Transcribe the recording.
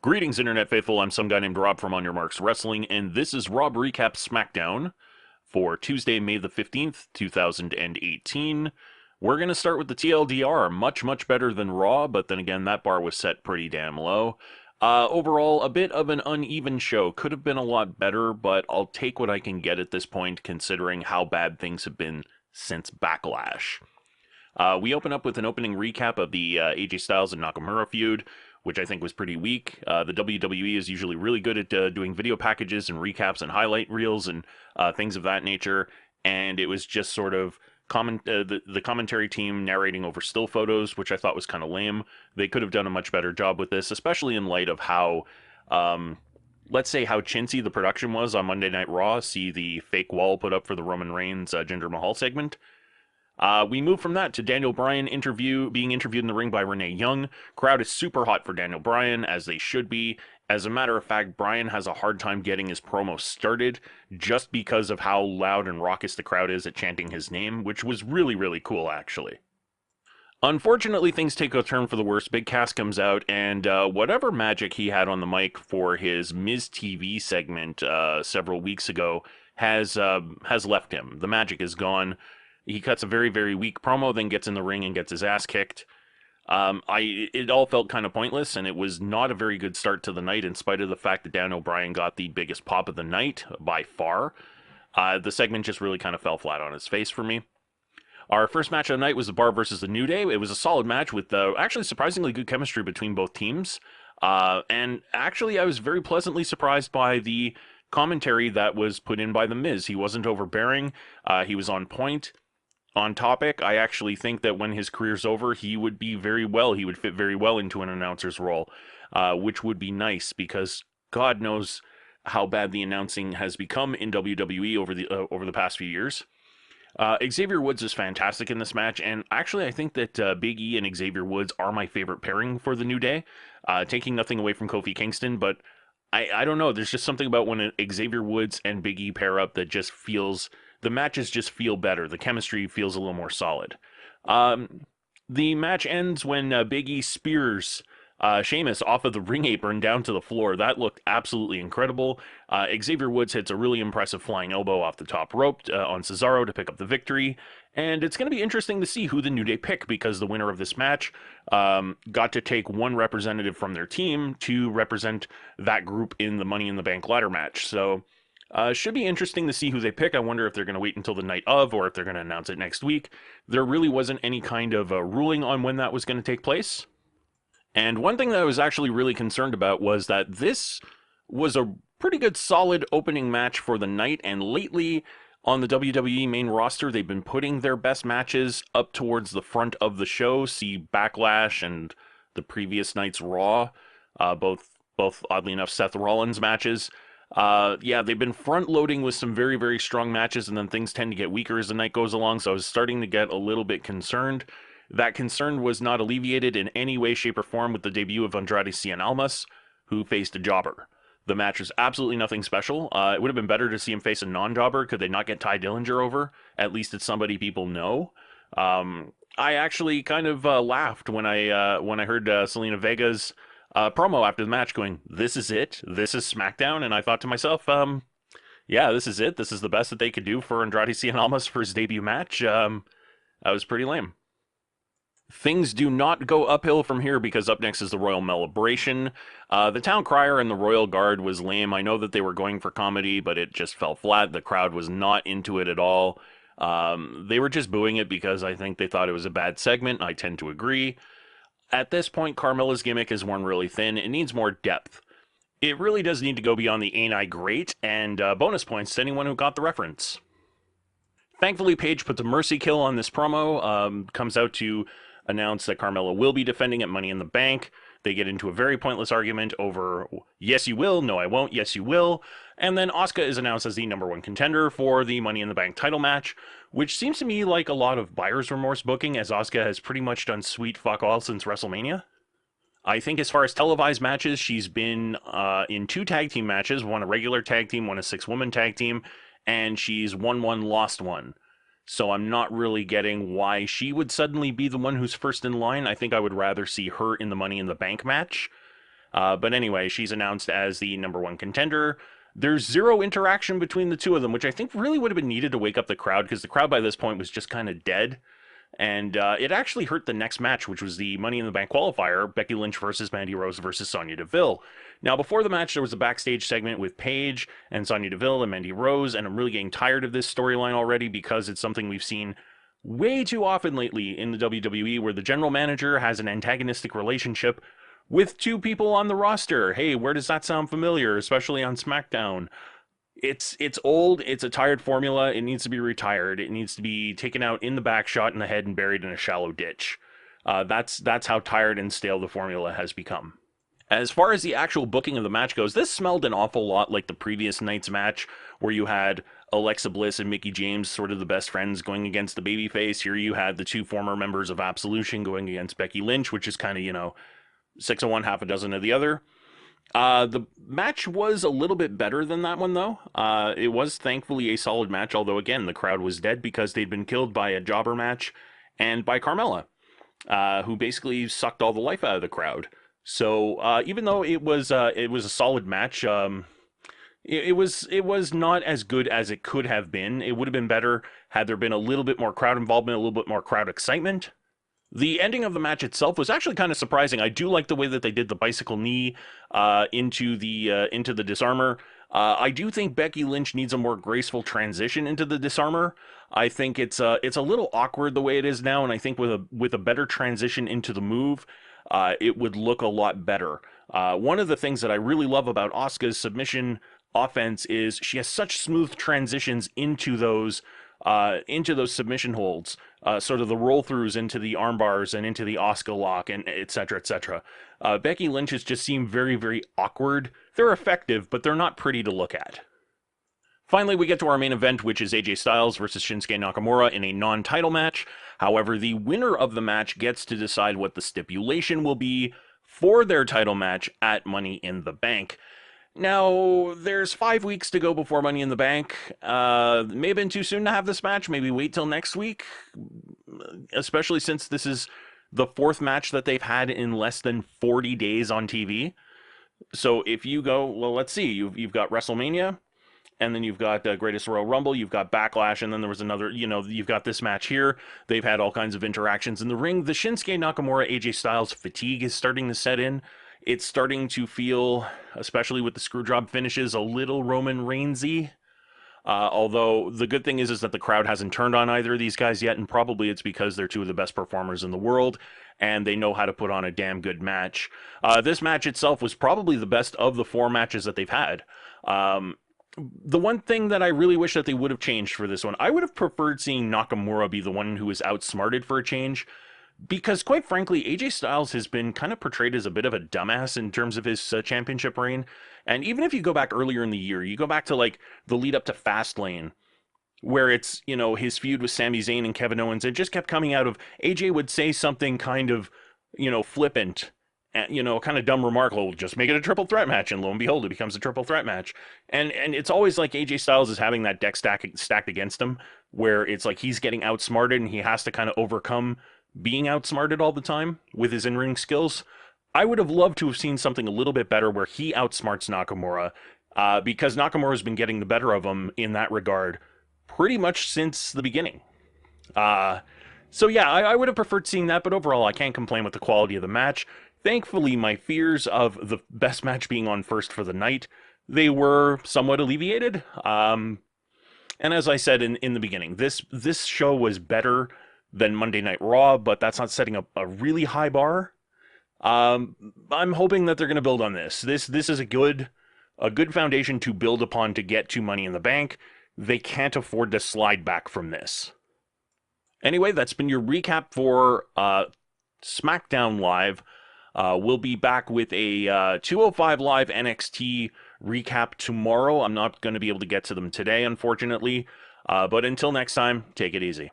Greetings, Internet faithful. I'm some guy named Rob from On Your Marks Wrestling, and this is Rob Recaps Smackdown for Tuesday, May the 15th, 2018. We're going to start with the TLDR. Much better than Raw, but then again, that bar was set pretty damn low. Overall, a bit of an uneven show. Could have been a lot better, but I'll take what I can get at this point, considering how bad things have been since Backlash. We open up with an opening recap of the AJ Styles and Nakamura feud, which I think was pretty weak. The WWE is usually really good at doing video packages and recaps and highlight reels and things of that nature, and it was just sort of the commentary team narrating over still photos, which I thought was kind of lame. They could have done a much better job with this, especially in light of how, let's say, how chintzy the production was on Monday Night Raw. See the fake wall put up for the Roman Reigns Jinder Mahal segment. We move from that to Daniel Bryan being interviewed in the ring by Renee Young. Crowd is super hot for Daniel Bryan, as they should be. As a matter of fact, Bryan has a hard time getting his promo started just because of how loud and raucous the crowd is at chanting his name, which was really cool, actually. Unfortunately, things take a turn for the worse. Big Cass comes out, and whatever magic he had on the mic for his Miz TV segment several weeks ago has left him. The magic is gone. He cuts a very weak promo, then gets in the ring and gets his ass kicked. It all felt kind of pointless, and it was not a very good start to the night, in spite of the fact that Daniel Bryan got the biggest pop of the night, by far. The segment just really kind of fell flat on its face for me. Our first match of the night was The Bar versus The New Day. It was a solid match with actually surprisingly good chemistry between both teams. And actually, I was very pleasantly surprised by the commentary that was put in by The Miz. He wasn't overbearing. He was on point. On topic, I actually think that when his career's over, he would fit very well into an announcer's role, which would be nice because God knows how bad the announcing has become in WWE over the past few years. Xavier Woods is fantastic in this match, and actually I think that Big E and Xavier Woods are my favorite pairing for the New Day, taking nothing away from Kofi Kingston, but I don't know, there's just something about when Xavier Woods and Big E pair up that just feels... The matches just feel better. The chemistry feels a little more solid. The match ends when Big E spears Sheamus off of the ring apron down to the floor. That looked absolutely incredible. Xavier Woods hits a really impressive flying elbow off the top rope on Cesaro to pick up the victory. And it's going to be interesting to see who the New Day pick, because the winner of this match got to take one representative from their team to represent that group in the Money in the Bank ladder match. So... should be interesting to see who they pick. I wonder if they're going to wait until the night of, or if they're going to announce it next week. There really wasn't any kind of ruling on when that was going to take place. And one thing that I was actually really concerned about was that this was a pretty good solid opening match for the night, and lately on the WWE main roster, they've been putting their best matches up towards the front of the show. See Backlash and the previous night's Raw, both oddly enough Seth Rollins matches. They've been front-loading with some very strong matches, and then things tend to get weaker as the night goes along, so I was starting to get a little bit concerned. That concern was not alleviated in any way, shape, or form with the debut of Andrade Cien Almas, who faced a jobber. The match was absolutely nothing special. It would have been better to see him face a non-jobber. Could they not get Ty Dillinger over? At least it's somebody people know. I actually kind of laughed when I heard Selena Vega's promo after the match going, "This is it. This is Smackdown." And I thought to myself, yeah, this is it. This is the best that they could do for Andrade Cien Almas for his debut match. That was pretty lame. Things do not go uphill from here, because up next is the Royal Melibration. The Town Crier and the Royal Guard was lame. I know that they were going for comedy, but it just fell flat. The crowd was not into it at all. They were just booing it because I think they thought it was a bad segment. I tend to agree. At this point, Carmella's gimmick is worn really thin. It needs more depth. It really does need to go beyond the "ain't I great," and bonus points to anyone who got the reference. Thankfully, Paige puts a mercy kill on this promo, comes out to announce that Carmella will be defending at Money in the Bank. They get into a very pointless argument over, yes you will, no I won't, yes you will, and then Asuka is announced as the #1 contender for the Money in the Bank title match, which seems to me like a lot of buyer's remorse booking, as Asuka has pretty much done sweet fuck all since WrestleMania. I think as far as televised matches, she's been in 2 tag team matches, one a regular tag team, one a 6-woman tag team, and she's won one, lost one. So I'm not really getting why she would suddenly be the one who's first in line. I think I would rather see her in the Money in the Bank match. But anyway, she's announced as the #1 contender. There's zero interaction between the two of them, which I think really would have been needed to wake up the crowd, because the crowd by this point was just kind of dead. And it actually hurt the next match, which was the Money in the Bank qualifier, Becky Lynch versus Mandy Rose versus Sonya Deville. Now, before the match, there was a backstage segment with Paige and Sonya Deville and Mandy Rose, and I'm really getting tired of this storyline already, because it's something we've seen way too often lately in the WWE, where the general manager has an antagonistic relationship with two people on the roster. Hey, where does that sound familiar, especially on SmackDown? It's old, it's a tired formula, it needs to be retired, it needs to be taken out in the back, shot in the head, and buried in a shallow ditch. That's how tired and stale the formula has become. As far as the actual booking of the match goes, this smelled an awful lot like the previous night's match, where you had Alexa Bliss and Mickie James, sort of the best friends, going against the babyface. Here you had the two former members of Absolution going against Becky Lynch, which is kind of, 6 of one, half a dozen of the other. The match was a little bit better than that one, though. It was thankfully a solid match, although, again, the crowd was dead because they'd been killed by a jobber match and by Carmella, who basically sucked all the life out of the crowd. So even though it was a solid match, it was not as good as it could have been. It would have been better had there been a little bit more crowd involvement, a little bit more crowd excitement. The ending of the match itself was actually kind of surprising. I do like the way that they did the bicycle knee into the disarmor. I do think Becky Lynch needs a more graceful transition into the disarmor. I think it's a little awkward the way it is now, and I think with a better transition into the move, it would look a lot better. One of the things that I really love about Asuka's submission offense is she has such smooth transitions into those submission holds, sort of the roll throughs into the arm bars and into the Asuka lock, and et cetera, et cetera. Becky Lynch's just seem very, very awkward. They're effective, but they're not pretty to look at. Finally, we get to our main event, which is AJ Styles versus Shinsuke Nakamura in a non-title match. However, the winner of the match gets to decide what the stipulation will be for their title match at Money in the Bank. Now, there's 5 weeks to go before Money in the Bank. May have been too soon to have this match. Maybe wait till next week, especially since this is the 4th match that they've had in less than 40 days on TV. So if you go, well, let's see, you've got WrestleMania, and then you've got Greatest Royal Rumble, you've got Backlash, and then there was another, you've got this match here. They've had all kinds of interactions in the ring. The Shinsuke Nakamura AJ Styles fatigue is starting to set in. It's starting to feel, especially with the screwjob finishes, a little Roman Reigns-y. Although the good thing is that the crowd hasn't turned on either of these guys yet, and probably it's because they're two of the best performers in the world, and they know how to put on a damn good match. This match itself was probably the best of the 4 matches that they've had. The one thing that I really wish that they would have changed for this one, I would have preferred seeing Nakamura be the one who was outsmarted for a change, because quite frankly, AJ Styles has been kind of portrayed as a bit of a dumbass in terms of his championship reign. And even if you go back earlier in the year, you go back to like the lead up to Fastlane, where it's, his feud with Sami Zayn and Kevin Owens, it just kept coming out of AJ would say something kind of, flippant, kind of dumb remark, well, just make it a triple threat match, and lo and behold, it becomes a triple threat match. And it's always like AJ Styles is having that deck stacked against him, where it's like he's getting outsmarted and he has to kind of overcome being outsmarted all the time with his in-ring skills. I would have loved to have seen something a little bit better where he outsmarts Nakamura, because Nakamura's been getting the better of him in that regard pretty much since the beginning. So yeah, I would have preferred seeing that, but overall I can't complain with the quality of the match. Thankfully, my fears of the best match being on first for the night, they were somewhat alleviated. And as I said in the beginning, this show was better than Monday Night Raw, but that's not setting up a really high bar. I'm hoping that they're going to build on this. This is a good foundation to build upon to get to Money in the Bank. They can't afford to slide back from this. Anyway, that's been your recap for SmackDown Live. We'll be back with a 205 Live NXT recap tomorrow. I'm not going to be able to get to them today, unfortunately. But until next time, take it easy.